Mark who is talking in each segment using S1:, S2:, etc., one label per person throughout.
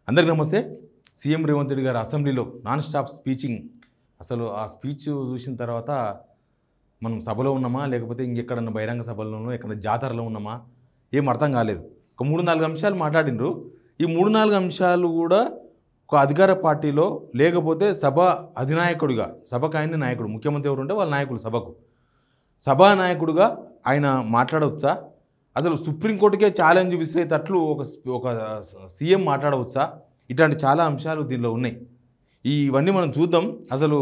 S1: అందరికీ నమస్తే. సీఎం రేవంత్ రెడ్డి గారు అసెంబ్లీలో నాన్ స్టాప్ స్పీచింగ్. అసలు ఆ స్పీచ్ చూసిన తర్వాత మనం సభలో ఉన్నామా లేకపోతే ఇంకెక్కడన్నా బహిరంగ సభల్లోనో ఎక్కడ జాతరలో ఉన్నామా ఏం అర్థం కాలేదు. ఒక 3-4 అంశాలు మాట్లాడినరు. ఈ 3-4 అంశాలు కూడా ఒక అధికార పార్టీలో లేకపోతే సభ అధినాయకుడిగా, సభకు ఆయన నాయకుడు, ముఖ్యమంత్రి ఎవరు ఉంటే వాళ్ళ నాయకులు, సభా నాయకుడిగా ఆయన మాట్లాడవచ్చా? అసలు సుప్రీంకోర్టుకే ఛాలెంజ్ విసిరేటట్లు ఒక సీఎం మాట్లాడవచ్చా? ఇట్లాంటి చాలా అంశాలు దీనిలో ఉన్నాయి. ఇవన్నీ మనం చూద్దాం. అసలు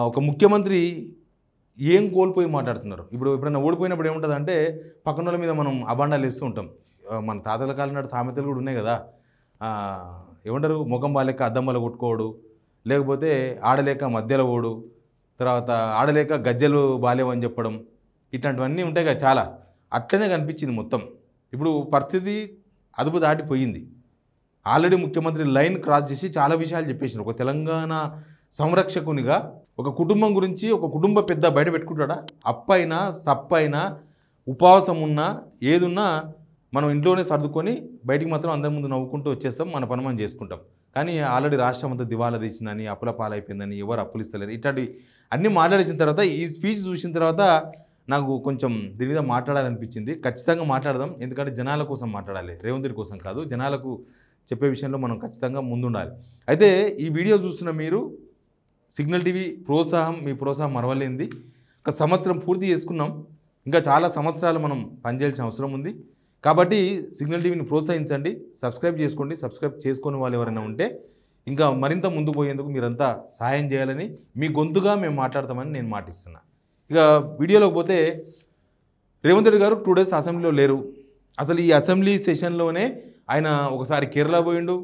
S1: ఒక ముఖ్యమంత్రి ఏం కోల్పోయి మాట్లాడుతున్నారు. ఇప్పుడు ఎప్పుడైనా ఓడిపోయినప్పుడు ఏముంటుందంటే పక్కన వాళ్ళ మీద మనం అబాండాలు వేస్తూ ఉంటాం. మన తాతల కాలం నాటి సామెతలు కూడా ఉన్నాయి కదా. ఏమంటారు, ముఖం బాలేక అద్దం వల్ల కొట్టుకోవడు, లేకపోతే ఆడలేక మధ్యలో ఓడు, తర్వాత ఆడలేక గజ్జలు బాలేవని చెప్పడం, ఇట్లాంటివన్నీ ఉంటాయి కదా చాలా. అట్లనే కనిపించింది మొత్తం. ఇప్పుడు పరిస్థితి అదుపు దాటిపోయింది. ఆల్రెడీ ముఖ్యమంత్రి లైన్ క్రాస్ చేసి చాలా విషయాలు చెప్పేసినారు. ఒక తెలంగాణ సంరక్షకునిగా ఒక కుటుంబం గురించి ఒక కుటుంబ పెద్ద బయట పెట్టుకుంటాడా? అప్పైనా సప్పైనా ఉపవాసం ఉన్నా ఏదున్నా మనం ఇంట్లోనే సర్దుకొని బయటికి మాత్రం అందరి ముందు నవ్వుకుంటూ వచ్చేస్తాం, మన పని మనం చేసుకుంటాం. కానీ ఆల్రెడీ రాష్ట్రం అంతా దివాలా తీసిందని, అప్పుల పాలైపోయిందని, ఎవరు అప్పులు ఇస్తలేరు, ఇట్లాంటివి అన్నీ మాట్లాడేసిన తర్వాత ఈ స్పీచ్ చూసిన తర్వాత నాకు కొంచెం దీని మీద మాట్లాడాలనిపించింది. ఖచ్చితంగా మాట్లాడదాం, ఎందుకంటే జనాల కోసం మాట్లాడాలి, రేవంత్ రెడ్డి కోసం కాదు. జనాలకు చెప్పే విషయంలో మనం ఖచ్చితంగా ముందుండాలి. అయితే ఈ వీడియో చూస్తున్న మీరు సిగ్నల్ టీవీ మీ ప్రోత్సాహం మరవలేంది. ఒక సంవత్సరం పూర్తి చేసుకున్నాం, ఇంకా చాలా సంవత్సరాలు మనం పనిచేయాల్సిన అవసరం ఉంది. కాబట్టి సిగ్నల్ టీవీని ప్రోత్సహించండి, సబ్స్క్రైబ్ చేసుకోండి. సబ్స్క్రైబ్ చేసుకునే వాళ్ళు ఎవరైనా ఉంటే ఇంకా మరింత ముందు పోయేందుకు మీరంతా సహాయం చేయాలని, మీ గొంతుగా మేము మాట్లాడతామని నేను మాటిస్తున్నా. ఇక వీడియోలోకి పోతే, రేవంత్ రెడ్డి గారు 2 days అసెంబ్లీలో లేరు. అసలు ఈ అసెంబ్లీ సెషన్లోనే ఆయన ఒకసారి కేరళ పోయిండు,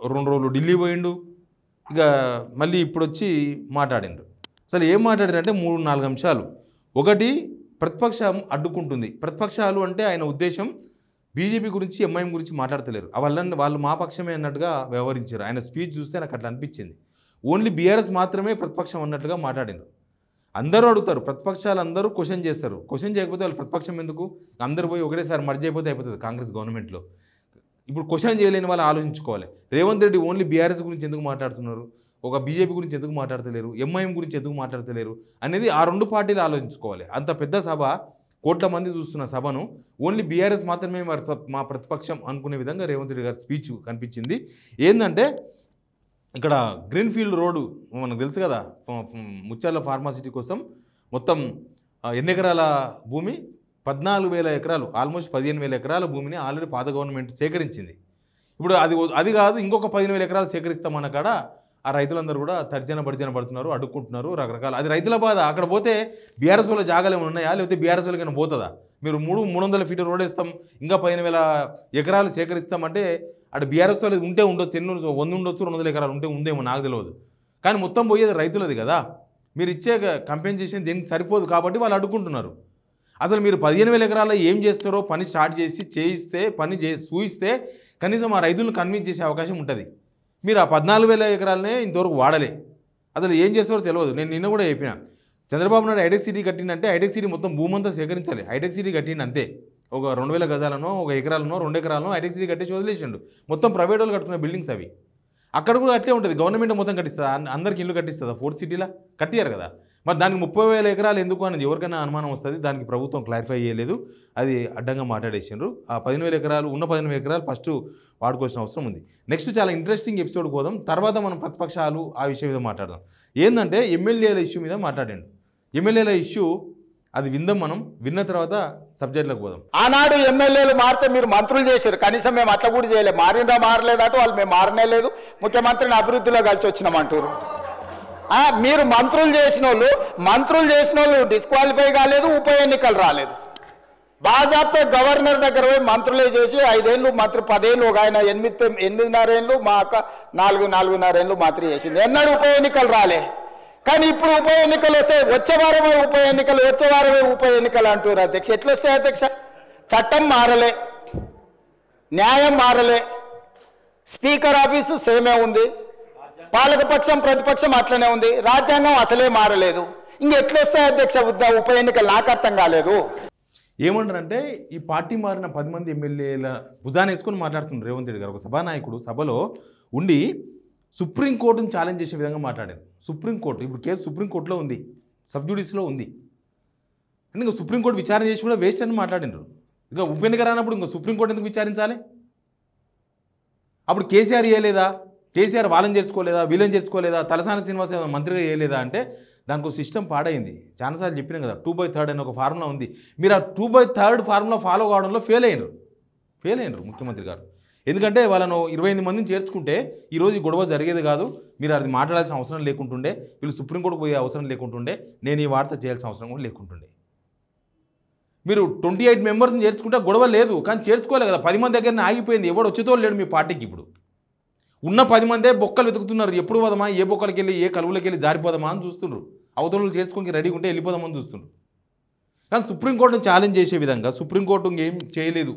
S1: 2 రోజులు ఢిల్లీ పోయిండు, ఇక మళ్ళీ ఇప్పుడు వచ్చి మాట్లాడిండు. అసలు ఏం మాట్లాడారంటే 3-4 అంశాలు. ఒకటి, ప్రతిపక్షం అడ్డుకుంటుంది. ప్రతిపక్షాలు అంటే ఆయన ఉద్దేశం బీజేపీ గురించి, ఎంఐఎం గురించి మాట్లాడతలేరు. వాళ్ళు మా పక్షమే అన్నట్టుగా వ్యవహరించారు. ఆయన స్పీచ్ చూస్తే నాకు అట్లా అనిపించింది. ఓన్లీ బీఆర్ఎస్ మాత్రమే ప్రతిపక్షం అన్నట్టుగా మాట్లాడిండు. అందరూ అడుగుతారు, ప్రతిపక్షాలు అందరూ క్వశ్చన్ చేస్తారు. క్వశ్చన్ చేయకపోతే వాళ్ళు ప్రతిపక్షం ఎందుకు? అందరూ పోయి ఒకటేసారి మర్జ్ అయిపోతే అయిపోతుంది కాంగ్రెస్ గవర్నమెంట్లో. ఇప్పుడు క్వశ్చన్ చేయలేని వాళ్ళు ఆలోచించుకోవాలి. రేవంత్ రెడ్డి ఓన్లీ బీఆర్ఎస్ గురించి ఎందుకు మాట్లాడుతున్నారు, ఒక బీజేపీ గురించి ఎందుకు మాట్లాడతలేరు, ఎంఐఎం గురించి ఎందుకు మాట్లాడతలేరు అనేది ఆ 2 పార్టీలు ఆలోచించుకోవాలి. అంత పెద్ద సభ, కోట్ల మంది చూస్తున్న సభను ఓన్లీ బీఆర్ఎస్ మాత్రమే మా ప్రతిపక్షం అనుకునే విధంగా రేవంత్ రెడ్డి గారి స్పీచ్ కనిపించింది. ఏంటంటే ఇక్కడ గ్రీన్ఫీల్డ్ రోడ్డు మనకు తెలుసు కదా, ముత్యాల ఫార్మాసిటీ కోసం మొత్తం ఎన్ని ఎకరాల భూమి, 14,000 ఎకరాలు, ఆల్మోస్ట్ 15,000 ఎకరాల భూమిని ఆల్రెడీ పాత గవర్నమెంట్ సేకరించింది. ఇప్పుడు అది కాదు, ఇంకొక 15,000 ఎకరాలు సేకరిస్తామన్న కాడ ఆ రైతులందరూ కూడా తర్జన పడుతున్నారు, అడ్డుకుంటున్నారు, రకరకాల. అది రైతుల బాధ. అక్కడ పోతే బీఆర్ఎస్ వాళ్ళ జాగాలు ఏమైనా ఉన్నాయా, లేకపోతే బీఆర్ఎస్ వాళ్ళకైనా పోతుందా? మీరు 300 feet రోడ్ వేస్తాం, ఇంకా 15,000 ఎకరాలు సేకరిస్తామంటే అటు బీఆర్ఎస్ వాళ్ళు ఉంటే ఉండొచ్చు, 100 ఉండొచ్చు, 200 ఎకరాలు ఉందేమో నాకు తెలియదు. కానీ మొత్తం పోయేది రైతులది కదా. మీరు ఇచ్చే కంపెన్సేషన్ దీనికి సరిపోదు కాబట్టి వాళ్ళు అడ్డుకుంటున్నారు. అసలు మీరు 15,000 ఎకరాల్లో ఏం చేస్తారో పని స్టార్ట్ చేయిస్తే చూయిస్తే కనీసం ఆ రైతులను కన్విన్స్ చేసే అవకాశం ఉంటుంది. మీరు ఆ 14,000 ఎకరాలనే ఇంతవరకు వాడలే. అసలు ఏం చేస్తారో తెలియదు. నేను నిన్న కూడా చెప్పిన, చంద్రబాబు నాయుడు హైటెక్ సిటీ కట్టిందంటే హైటెక్ సిటీ మొత్తం భూమంతా సేకరించాలి. హైటెక్ సిటీ కట్టిండి అంతే, ఒక 2,000 గజాలనో, 1 ఎకరాలనో, 2 ఎకరాలనో హైటెక్ సిటీ కట్టేసి వదిలేసిండు. మొత్తం ప్రైవేట్ వాళ్ళు కట్టుకునే బిల్డింగ్స్ అవి. అక్కడ కూడా అట్లే ఉంటుంది. గవర్నమెంట్ మొత్తం కట్టిస్తుందా? అందరికి ఇల్లు కట్టిస్తుందా? 4th సిటీలో కట్టియారు కదా. మరి దానికి 30,000 ఎకరాలు ఎందుకు అనేది ఎవరికైనా అనుమానం వస్తుంది. దానికి ప్రభుత్వం క్లారిఫై చేయలేదు, అది అడ్డంగా మాట్లాడేసిండ్రు. ఆ 15,000 ఎకరాలు ఉన్న 15,000 ఎకరాలు ఫస్ట్ వాడుకోవాల్సిన అవసరం ఉంది. నెక్స్ట్ చాలా ఇంట్రెస్టింగ్ ఎపిసోడ్ పోదాం, తర్వాత మనం ప్రతిపక్షాలు ఆ విషయం మీద మాట్లాడదాం. ఏంటంటే ఎమ్మెల్యేల ఇష్యూ మీద మాట్లాడండి. ఎమ్మెల్యేల ఇష్యూ అది విందాం. మనం విన్న తర్వాత సబ్జెక్టులకు పోదాం.
S2: ఆనాడు ఎమ్మెల్యేలు మారితే మీరు మంత్రులు చేశారు, కనీసం మేము అట్లా కూడా చేయలేదు. మారలేదట వాళ్ళు, మేము మారనే లేదు, ముఖ్యమంత్రిని అభివృద్ధిలో కలిసి వచ్చినామంటారు. మీరు మంత్రులు చేసిన వాళ్ళు డిస్క్వాలిఫై కాలేదు, ఉప ఎన్నికలు రాలేదు. బాజాబ్తో గవర్నర్ దగ్గర పోయి మంత్రులే చేసి 5 ఏళ్ళు మంత్రి, 10 ఏళ్ళు, ఒక ఆయన 8.5 ఏళ్ళు, మా అక్క 4.5 ఏళ్ళు మంత్రి చేసింది. ఎన్నడూ ఉప ఎన్నికలు రాలే. కానీ ఇప్పుడు ఉప ఎన్నికలు వస్తే వచ్చే వారమే ఉప ఎన్నికలు అంటారు. అధ్యక్ష ఎట్లా వస్తాయి అధ్యక్ష? చట్టం మారలే, న్యాయం మారలే, స్పీకర్ ఆఫీసు సేమే ఉంది, పాలకపక్షం ప్రతిపక్షం అట్లనే ఉంది, రాజ్యాంగం అసలే మారలేదు. ఇంకెట్లొస్తాయి అధ్యక్ష ఉప ఎన్నికలు? నాకు అర్థం కాలేదు.
S1: ఏమంటారంటే ఈ పార్టీ మారిన 10 మంది ఎమ్మెల్యేల భుజాన్ని వేసుకొని మాట్లాడుతున్నారు రేవంత్ రెడ్డి గారు. ఒక సభానాయకుడు సభలో ఉండి సుప్రీంకోర్టును ఛాలెంజ్ చేసే విధంగా మాట్లాడారు. సుప్రీంకోర్టు ఇప్పుడు కేసు సుప్రీంకోర్టులో ఉంది, సబ్జుడిస్లో ఉంది. అంటే ఇంకా సుప్రీంకోర్టు విచారణ చేసి కూడా వేస్ట్ అని మాట్లాడినారు. ఇంకా ఉప ఎన్నిక రానప్పుడు ఇంకా సుప్రీంకోర్టు ఎందుకు విచారించాలి? అప్పుడు కేసీఆర్ చేయలేదా, కేసీఆర్ వాళ్ళని చేర్చుకోలేదా, వీళ్ళని చేర్చుకోలేదా, తలసాని శ్రీనివాస్ మంత్రిగా చేయలేదా అంటే దానికి ఒక సిస్టమ్ పాడైంది. చాలాసార్లు చెప్పినాం కదా, 2/3 అనే ఒక ఫార్ములా ఉంది. మీరు ఆ 2/3 ఫార్ములా ఫాలో కావడంలో ఫెయిల్ అయినరు ముఖ్యమంత్రి గారు. ఎందుకంటే వాళ్ళను 28 మందిని చేర్చుకుంటే ఈరోజు ఈ గొడవ జరిగేది కాదు. మీరు అది మాట్లాడాల్సిన అవసరం లేకుంటుండే, వీళ్ళు సుప్రీంకోర్టుకు పోయే అవసరం లేకుంటుండే, నేను ఈ వార్త చేయాల్సిన అవసరం కూడా లేకుంటుండే. మీరు 28 మెంబర్స్ని చేర్చుకుంటే గొడవ లేదు, కానీ చేర్చుకోలే కదా. 10 మంది దగ్గరనే ఆగిపోయింది. ఎవడు వచ్చేతో లేడు మీ పార్టీకి. ఇప్పుడు ఉన్న 10 మందే బొక్కలు వెతుకుతున్నారు. ఎప్పుడు పోదామా, ఏ బొక్కలకి వెళ్ళి ఏ కలువులకి వెళ్ళి జారిపోదామా అని చూస్తున్నారు. అవతలు చేర్చుకోనికి రెడీగా ఉంటే వెళ్ళిపోదామని చూస్తున్నారు. కానీ సుప్రీంకోర్టును ఛాలెంజ్ చేసే విధంగా సుప్రీంకోర్టు ఇంకేం చేయలేదు.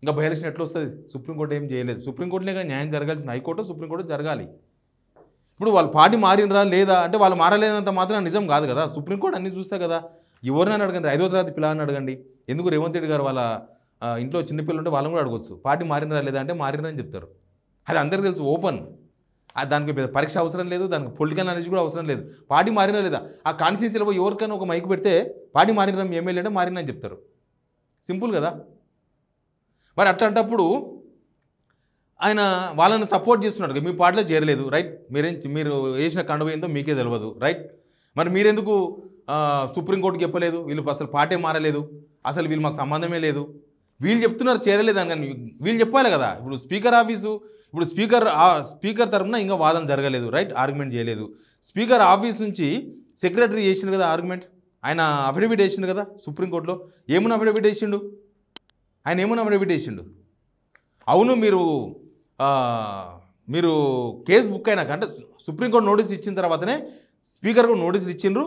S1: ఇంకా బై ఎలక్షన్ ఎట్లా వస్తుంది? సుప్రీంకోర్టు ఏం చేయలేదు. సుప్రీంకోర్టునే న్యాయం జరగాల్సిన హైకోర్టు సుప్రీంకోర్టు జరగాలి. ఇప్పుడు వాళ్ళు పార్టీ మారినరా లేదా అంటే వాళ్ళు మారలేనంత మాత్రం నిజం కాదు కదా. సుప్రీంకోర్టు అన్నీ చూస్తే కదా. ఎవరినైనా అడగండి, 5వ తరగతి పిల్లలని అడగండి. ఎందుకు రేవంత్ రెడ్డి గారు వాళ్ళ ఇంట్లో చిన్నపిల్లలు ఉంటే వాళ్ళని కూడా అడగవచ్చు. పార్టీ మారినరా లేదా అంటే మారినని చెప్తారు. అది అందరికీ తెలుసు, ఓపెన్. దానికి పరీక్ష అవసరం లేదు, దానికి పొలిటికల్ నాలెడ్జ్ కూడా అవసరం లేదు. పార్టీ మారినా లేదా ఆ కాన్స్టిట్యూన్సీలో ఎవరికైనా ఒక మైక్ పెడితే పార్టీ మారిన ఎమ్మెల్యే అంటే మారినని చెప్తారు. సింపుల్ కదా. మరి అట్లాంటప్పుడు ఆయన వాళ్ళని సపోర్ట్ చేస్తున్నాడు. మీ పార్టీలో చేరలేదు, రైట్. మీరు వేసిన కండువ ఏందో మీకే తెలియదు, రైట్. మరి మీరెందుకు సుప్రీంకోర్టుకి చెప్పలేదు? వీళ్ళు అసలు పార్టీ మారలేదు, అసలు వీళ్ళు మాకు సంబంధమే లేదు. వీళ్ళు చెప్తున్నారు చేరలేదు అని, కానీ వీళ్ళు చెప్పాలి కదా. ఇప్పుడు స్పీకర్ ఆఫీసు, ఇప్పుడు స్పీకర్ తరఫున ఇంకా వాదన జరగలేదు, రైట్. ఆర్గ్యుమెంట్ చేయలేదు. స్పీకర్ ఆఫీస్ నుంచి సెక్రటరీ చేసిండు కదా ఆర్గ్యుమెంట్. ఆయన అఫిడవిట్ వేసిండు కదా సుప్రీంకోర్టులో. ఏమన్నా అఫిడవిట్ వేసిండు ఆయన? ఏమన్నా అఫిడవిట్ వేసిండు? అవును, మీరు కేసు బుక్ అయినాక అంటే సుప్రీంకోర్టు నోటీస్ ఇచ్చిన తర్వాతనే స్పీకర్కు నోటీసులు ఇచ్చిండ్రు.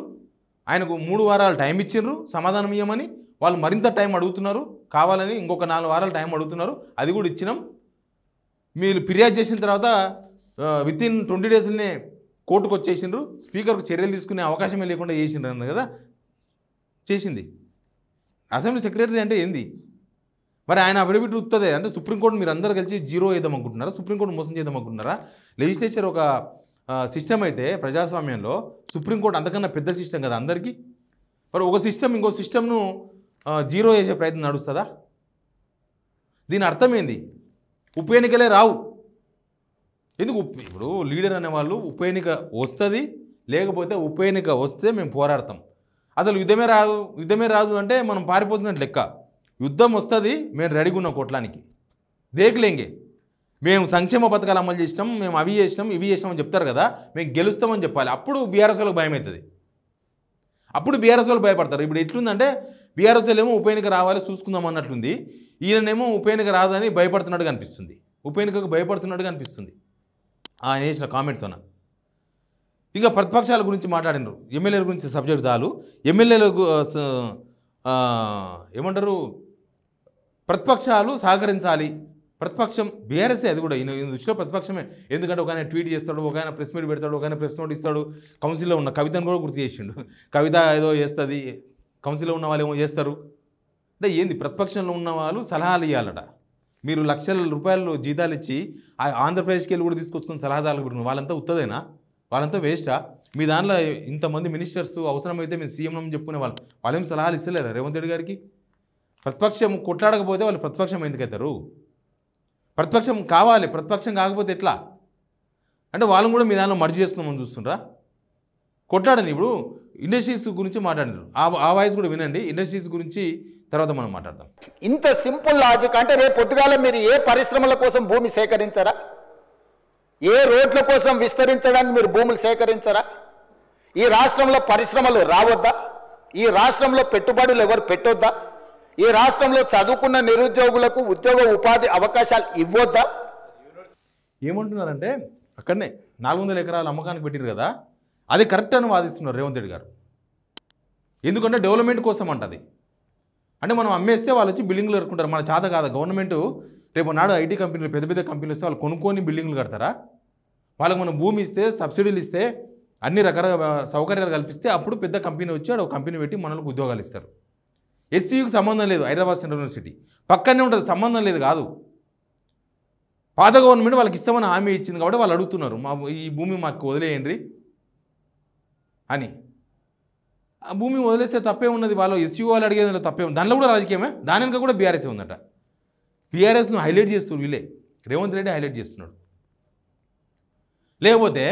S1: ఆయనకు 3 వారాలు టైం ఇచ్చిండ్రు సమాధానం ఇవ్వమని. వాళ్ళు మరింత టైం అడుగుతున్నారు, కావాలని ఇంకొక 4 వారాలు టైం అడుగుతున్నారు. అది కూడా ఇచ్చినాం. మీరు ఫిర్యాదు చేసిన తర్వాత వితిన్ 20 డేస్లోనే కోర్టుకు వచ్చేసిండ్రు. స్పీకర్కు చర్యలు తీసుకునే అవకాశమే లేకుండా చేసిండ్రు అన్నారు కదా. చేసింది అసెంబ్లీ సెక్రటరీ అంటే ఏంది? మరి ఆయన అఫిడవిట్ వస్తుంది అంటే సుప్రీంకోర్టు మీరు అందరూ కలిసి జీరో వేద్దాం అనుకుంటున్నారా? సుప్రీంకోర్టు మోసం చేద్దాం అనుకుంటున్నారా? లెజిస్లేచర్ ఒక సిస్టమ్ అయితే ప్రజాస్వామ్యంలో సుప్రీంకోర్టు అంతకన్నా పెద్ద సిస్టమ్ కదా అందరికీ. మరి ఒక సిస్టమ్ ఇంకో సిస్టమ్ను జీరో చేసే ప్రయత్నం నడుస్తుందా? దీని అర్థం ఏంది? ఉప ఎన్నికలే రావు. ఎందుకు? ఇప్పుడు లీడర్ అనేవాళ్ళు ఉప ఎన్నిక వస్తుంది, లేకపోతే ఉప ఎన్నిక వస్తే మేము పోరాడతాం. అసలు యుద్ధమే రాదు అంటే మనం పారిపోతున్నట్టు లెక్క. యుద్ధం వస్తుంది, మేము రెడీగా ఉన్నాం కొట్లానికి, దేకులేంగే. మేము సంక్షేమ పథకాలు అమలు చేసినాం, మేము అవి చేసినాం ఇవి చేసినామని చెప్తారు కదా. మేము గెలుస్తామని చెప్పాలి. అప్పుడు బీఆర్ఎస్ వాళ్ళకి భయం అవుతుంది. అప్పుడు బీఆర్ఎస్ వాళ్ళు భయపడతారు. ఇప్పుడు ఎట్లుందంటే బీఆర్ఎస్ ఏమో ఉప ఎన్నిక రావాలి చూసుకుందాం అన్నట్లుంది. ఈయననేమో ఉప ఎన్నిక రాదని భయపడుతున్నట్టుగా అనిపిస్తుంది. ఉప ఎన్నికకు భయపడుతున్నట్టుగా అనిపిస్తుంది ఆయన వేసిన కామెంట్తోన. ఇంకా ప్రతిపక్షాల గురించి మాట్లాడినారు. ఎమ్మెల్యేల గురించి సబ్జెక్ట్ చాలు. ఎమ్మెల్యేలకు ఏమంటారు, ప్రతిపక్షాలు సహకరించాలి. ప్రతిపక్షం బీఆర్ఎస్ఏ, అది కూడా ఈయన దృష్టిలో ప్రతిపక్షమే. ఎందుకంటే ఒక ఆయన ట్వీట్ చేస్తాడు, ఒక ఆయన ప్రెస్ మీట్ పెడతాడు, ఒక ఆయన ప్రెస్ నోట్ ఇస్తాడు. కౌన్సిల్లో ఉన్న కవితను కూడా గుర్తు చేసిండు. కవిత ఏదో చేస్తుంది, కౌన్సిల్లో ఉన్న వాళ్ళు ఏమో చేస్తారు అంటే ఏంది? ప్రతిపక్షంలో ఉన్న వాళ్ళు సలహాలు ఇవ్వాలట. మీరు లక్షల రూపాయలు జీతాలు ఇచ్చి ఆంధ్రప్రదేశ్కి వెళ్ళి కూడా తీసుకొచ్చుకుని సలహాదారులు పెట్టుకుని వాళ్ళంతా ఉత్తదేనా? వాళ్ళంతా వేస్టా? మీ దాంట్లో ఇంతమంది మినిస్టర్స్ అవసరమైతే మేము సీఎం అని చెప్పుకునే వాళ్ళేం సలహాలు ఇస్తలేరా రేవంత్ రెడ్డి గారికి? ప్రతిపక్షం కొట్లాడకపోతే వాళ్ళు ప్రతిపక్షం ఎందుకవుతారు? ప్రతిపక్షం కావాలి, ప్రతిపక్షం కాకపోతే ఎట్లా అంటే వాళ్ళని కూడా మీ దానిలో మర్జీ చేస్తున్నామని చూస్తుండ్రా? కొట్లాడని. ఇప్పుడు ఇండస్ట్రీస్ గురించి మాట్లాడినారు, ఆ వాయిస్ కూడా వినండి. ఇండస్ట్రీస్ గురించి తర్వాత మనం మాట్లాడదాం.
S2: ఇంత సింపుల్ లాజిక్ అంటే రేపు పొద్దుగాల మీరు ఏ పరిశ్రమల కోసం భూమి సేకరించరా? ఏ రోడ్ల కోసం విస్తరించడానికి మీరు భూములు సేకరించరా? ఈ రాష్ట్రంలో పరిశ్రమలు రావద్దా? ఈ రాష్ట్రంలో పెట్టుబడులు ఎవరు పెట్టొద్దా? ఈ రాష్ట్రంలో చదువుకున్న నిరుద్యోగులకు ఉద్యోగ ఉపాధి అవకాశాలు ఇవ్వొద్దా?
S1: ఏమంటున్నారంటే అక్కడనే 400 ఎకరాల అమ్మకానికి పెట్టారు కదా, అది కరెక్ట్ అని వాదిస్తున్నారు రేవంత్ రెడ్డి గారు. ఎందుకంటే డెవలప్మెంట్ కోసం అంటది. అంటే మనం అమ్మేస్తే వాళ్ళు వచ్చి బిల్డింగ్లు కట్టుకుంటారు. మన చేత కాదా? గవర్నమెంట్ రేపు నాడు ఐటీ కంపెనీలు పెద్ద పెద్ద కంపెనీలు ఇస్తే వాళ్ళు కొనుక్కొని బిల్డింగ్లు కడతారా? వాళ్ళకి మనం భూమి ఇస్తే, సబ్సిడీలు ఇస్తే, అన్ని రకాల సౌకర్యాలు కల్పిస్తే అప్పుడు పెద్ద కంపెనీ వచ్చి ఒక కంపెనీ పెట్టి మనకు ఉద్యోగాలు ఇస్తారు. ఎస్సీయూకి సంబంధం లేదు, హైదరాబాద్ సెంట్రల్ యూనివర్సిటీ పక్కనే ఉంటుంది, సంబంధం లేదు కాదు. పాత గవర్నమెంట్ వాళ్ళకి ఇస్తామని హామీ ఇచ్చింది కాబట్టి వాళ్ళు అడుగుతున్నారు ఈ భూమి మాకు వదిలేయండి అని. ఆ భూమి వదిలేస్తే తప్పే ఉన్నది, వాళ్ళు ఎస్యూ వాళ్ళు అడిగేది తప్పే ఉంది, దానిలో కూడా రాజకీయమే, దాని వెనుక కూడా బీఆర్ఎస్ ఉందట. బీఆర్ఎస్ను హైలైట్ చేస్తున్నారు వీళ్ళే, రేవంత్ రెడ్డి హైలైట్ చేస్తున్నాడు. లేకపోతే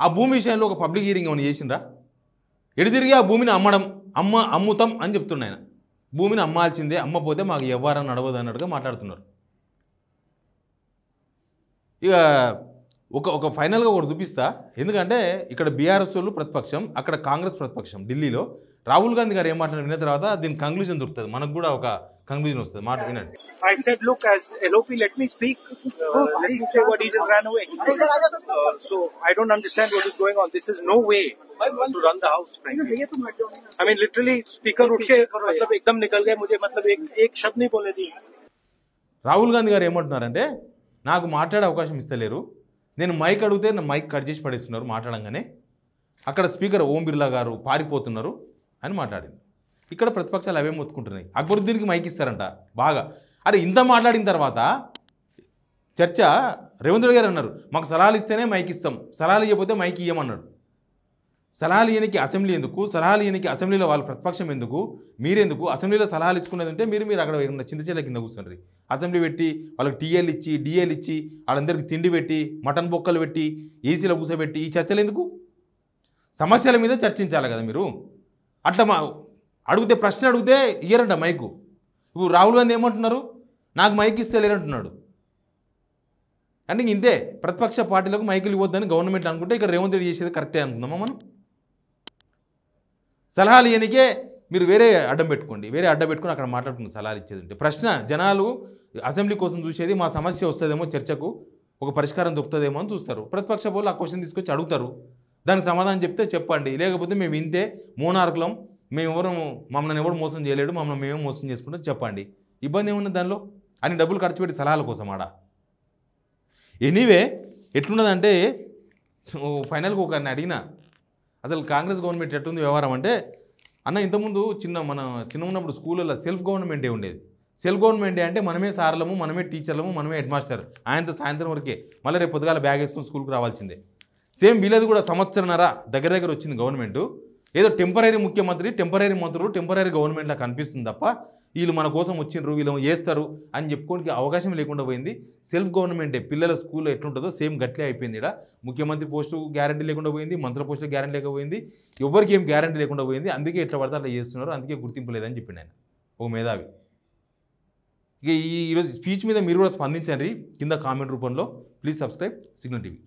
S1: ఆ భూమి విషయంలో ఒక పబ్లిక్ హియరింగ్ ఏమైనా చేసిండ్రా? ఎడితిరిగి ఆ భూమిని అమ్ముతాం అని చెప్తున్నాయి. ఆయన భూమిని అమ్మాల్సిందే, అమ్మపోతే మాకు వ్యవహారం నడవదు అన్నట్టుగా మాట్లాడుతున్నారు. ఇక ఒక ఫైనల్గా ఒకటి చూపిస్తా, ఎందుకంటే ఇక్కడ బీఆర్ఎస్ వాళ్ళు ప్రతిపక్షం, అక్కడ కాంగ్రెస్ ప్రతిపక్షం. ఢిల్లీలో రాహుల్ గాంధీ గారు ఏం మాట్లాడిన విన్న తర్వాత దీని కంక్లూజన్ దొరుకుతుంది, మనకు కూడా ఒక కంక్లూజన్ వస్తుంది. మాట వినండి.
S3: I said, look, as LOP, let me speak. Let me say what he just ran away. So I don't understand what is going on. This is no way to run the house, frankly. I mean, literally, speaker उठ के मतलब एकदम निकल गए मुझे, मतलब एक शब्द नहीं बोले दी.
S1: రాహుల్ గాంధీ గారు ఏమంటున్నారంటే నాకు మాట్లాడే అవకాశం ఇస్తలేరు, నేను మైక్ అడిగితే నా మైక్ కట్ చేసి పడేస్తున్నారు మాట్లాడంగానే, అక్కడ స్పీకర్ ఓం బిర్లా గారు పారిపోతున్నారు అని మాట్లాడింది. ఇక్కడ ప్రతిపక్షాలు అవే మొత్తుకుంటున్నాయి, అక్బరుద్దీన్కి మైక్ ఇస్తారంట బాగా. అరే ఇంత మాట్లాడిన తర్వాత చర్చ రేవంత్ రెడ్డి గారు అన్నారు మాకు సలహాలు ఇస్తేనే మైక్ ఇస్తాం, సలహాలు ఇవ్వకపోతే మైక్ ఇవ్వమన్నాడు. సలహాలు ఇయనికి అసెంబ్లీ ఎందుకు, సలహాలు ఇయనికి అసెంబ్లీలో వాళ్ళ ప్రతిపక్షం ఎందుకు, మీరెందుకు అసెంబ్లీలో సలహాలు ఇచ్చుకునేది ఉంటే మీరు అక్కడ చింతచేల కింద కూర్చుండ్రి. అసెంబ్లీ పెట్టి వాళ్ళకి టీఎల్ ఇచ్చి డిఎల్ ఇచ్చి వాళ్ళందరికీ తిండి పెట్టి మటన్ బొక్కలు పెట్టి ఏసీలో కూర్చోబెట్టి ఈ చర్చలు ఎందుకు? సమస్యల మీద చర్చించాలి కదా మీరు. అట్లా అడిగితే ప్రశ్న అడిగితే ఇయ్యరంట మైకు. ఇప్పుడు రాహుల్ గాంధీ ఏమంటున్నారు నాకు మైక్ ఇస్తే లేరంటున్నాడు. అంటే ఇంతే, ప్రతిపక్ష పార్టీలకు మైకులు ఇవ్వద్దని గవర్నమెంట్ అనుకుంటే ఇక్కడ రేవంత్ రెడ్డి చేసేది కరెక్టే అనుకుందామా మనం? సలహాలు ఇయనికే మీరు వేరే అడ్డం పెట్టుకోండి, వేరే అడ్డం పెట్టుకుని అక్కడ మాట్లాడుకుని సలహాలు ఇచ్చేది ఉంటే. ప్రశ్న జనాలు అసెంబ్లీ కోసం చూసేది మా సమస్య వస్తుందేమో, చర్చకు ఒక పరిష్కారం దొరుకుతుందేమో అని చూస్తారు. ప్రతిపక్ష వాళ్ళు ఆ క్వశ్చన్ తీసుకొచ్చి అడుగుతారు, దానికి సమాధానం చెప్తే చెప్పండి, లేకపోతే మేము ఇంతే మోనార్కులం, మేము మమ్మల్ని ఎవరు మోసం చేయలేడు, మమ్మల్ని మేమే మోసం చేసుకుంటాం చెప్పండి, ఇబ్బంది ఏమున్నది దానిలో? అని డబ్బులు ఖర్చు పెట్టి సలహాల కోసం ఆడ. ఎనీవే ఎట్లున్నదంటే ఫైనల్గా ఒకరిని అడిగినా అసలు కాంగ్రెస్ గవర్నమెంట్ ఎట్టుంది వ్యవహారం అంటే, అన్న ఇంతకుముందు చిన్న ఉన్నప్పుడు స్కూళ్ళల్లో సెల్ఫ్ గవర్నమెంటే ఉండేది. సెల్ఫ్ గవర్నమెంటే అంటే మనమే సార్లము, మనమే టీచర్లము, మనమే హెడ్ మాస్టర్, ఆయనతో సాయంత్రం వరకే, మళ్ళీ రేపు పొద్దుగాల బ్యాగ్ వేసుకుని స్కూల్కి రావాల్సిందే. సేమ్ వీళ్ళది కూడా సంవత్సరన్నర దగ్గర వచ్చింది గవర్నమెంటు. ఏదో టెంపరీ ముఖ్యమంత్రి, టెంపరీ మంత్రులు, టెంపరీ గవర్నమెంట్లా కనిపిస్తుంది తప్ప వీళ్ళు మన కోసం వచ్చిండ్రు, వీళ్ళు చేస్తారు అని చెప్పుకోనికి అవకాశం లేకుండా పోయింది. సెల్ఫ్ గవర్నమెంటే పిల్లల స్కూల్లో ఎట్లుంటుందో సేమ్ గట్లే అయిపోయింది. ఇక్కడ ముఖ్యమంత్రి పోస్టు గ్యారంటీ లేకుండా పోయింది, మంత్రుల పోస్టు గ్యారంటీ లేకపోయింది, ఎవరికి ఏం గ్యారంటీ లేకుండా పోయింది. అందుకే ఎట్లా పడితే అట్లా చేస్తున్నారు, అందుకే గుర్తింపు లేదని చెప్పిండు ఆయన, ఓ మేధావి. ఇక ఈరోజు స్పీచ్ మీద మీరు కూడా స్పందించండి కింద కామెంట్ రూపంలో. Please subscribe signal TV.